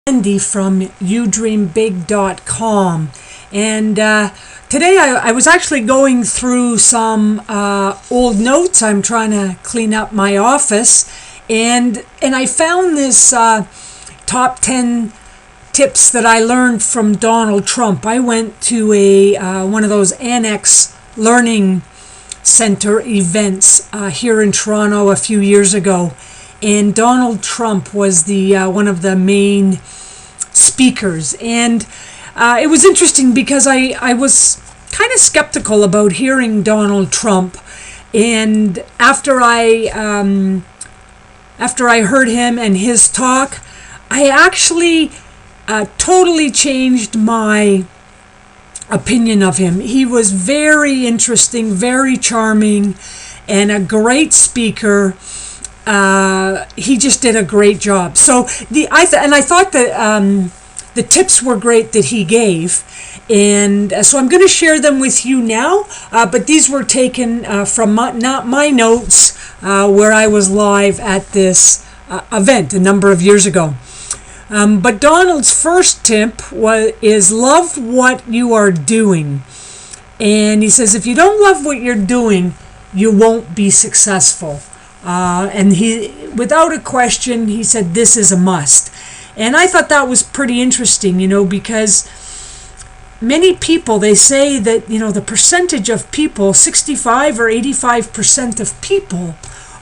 Andy from youdreambig.com, and today I was actually going through some old notes. I'm trying to clean up my office, and I found this top 10 tips that I learned from Donald Trump. I went to a one of those Annex Learning Center events here in Toronto a few years ago, and Donald Trump was the one of the main speakers, and it was interesting because I was kind of skeptical about hearing Donald Trump, and after I heard him and his talk, I actually totally changed my opinion of him. He was very interesting, very charming, and a great speaker. He just did a great job. So I thought that the tips were great that he gave, and so I'm going to share them with you now. But these were taken from not my notes, where I was live at this event a number of years ago. But Donald's first tip is love what you are doing, and he says if you don't love what you're doing, you won't be successful. And he, without a question, he said this is a must. And I thought that was pretty interesting, because many people, they say that, the percentage of people, 65 or 85% of people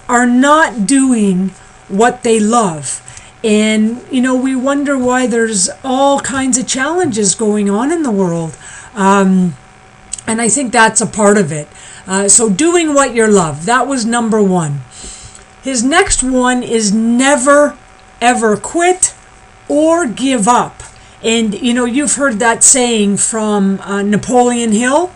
are not doing what they love. And, we wonder why there's all kinds of challenges going on in the world. And I think that's a part of it. So doing what you love, that was number one. His next one is never, ever quit or give up. And, you've heard that saying from Napoleon Hill.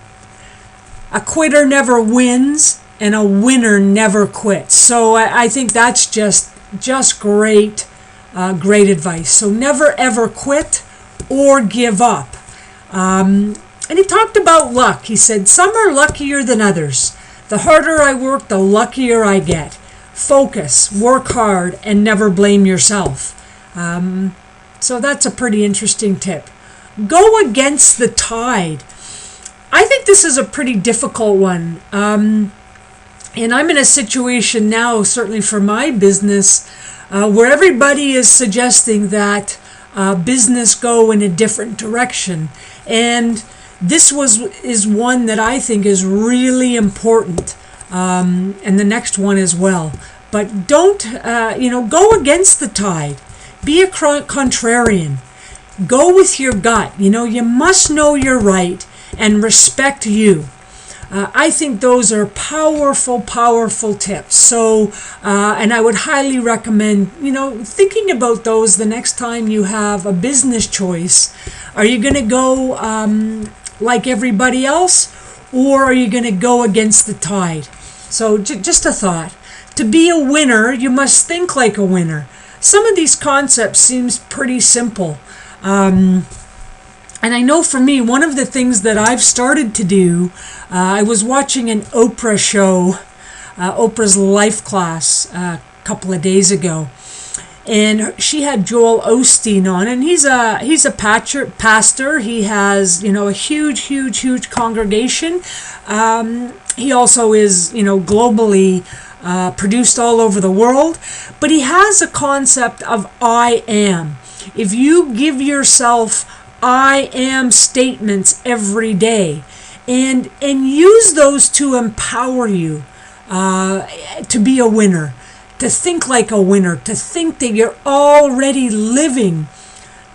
A quitter never wins and a winner never quits. So I think that's just great, great advice. So never, ever quit or give up. And he talked about luck. He said, some are luckier than others. The harder I work, the luckier I get. Focus, work hard, and never blame yourself. So that's a pretty interesting tip. Go against the tide. I think this is a pretty difficult one. And I'm in a situation now, certainly for my business, where everybody is suggesting that business go in a different direction. And this is one that I think is really important. And the next one as well. But don't, go against the tide. Be a contrarian. Go with your gut. You must know you're right and respect you. I think those are powerful, powerful tips. So, and I would highly recommend, thinking about those the next time you have a business choice. Are you going to go like everybody else, or are you going to go against the tide? So just a thought. To be a winner, you must think like a winner. Some of these concepts seems pretty simple. And I know for me, one of the things that I've started to do, I was watching an Oprah show, Oprah's Life Class, a couple of days ago. And she had Joel Osteen on, and he's a pastor. He has, a huge congregation. He also is, globally produced all over the world. But he has a concept of I am. If you give yourself I am statements every day, and use those to empower you to be a winner, to think like a winner, to think that you're already living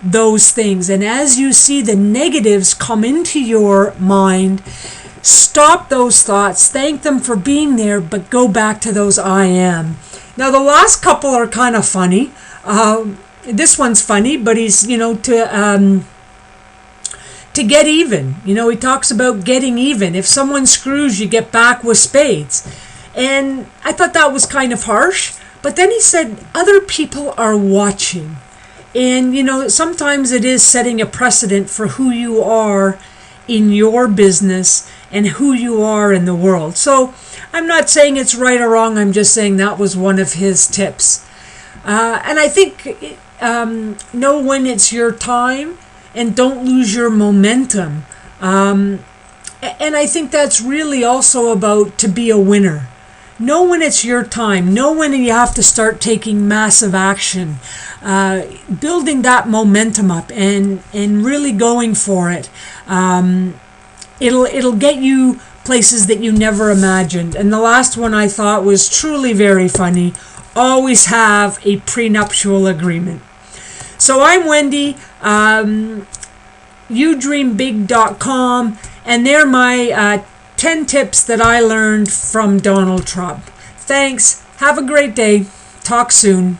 those things. And as you see the negatives come into your mind, stop those thoughts, thank them for being there, but go back to those I am. Now the last couple are kind of funny. This one's funny, but he's, to get even. He talks about getting even. If someone screws, you get back with spades. And I thought that was kind of harsh. But then he said, other people are watching. And, sometimes it is setting a precedent for who you are in your business and who you are in the world. So I'm not saying it's right or wrong. I'm just saying that was one of his tips. And I think know when it's your time, and don't lose your momentum. And I think that's really also about to be a winner. Know when it's your time. Know when you have to start taking massive action. Building that momentum up and really going for it. It'll get you places that you never imagined. And the last one I thought was truly very funny. Always have a prenuptial agreement. So I'm Wendy, youdreambig.com, and they're my 10 tips that I learned from Donald Trump. Thanks. Have a great day. Talk soon.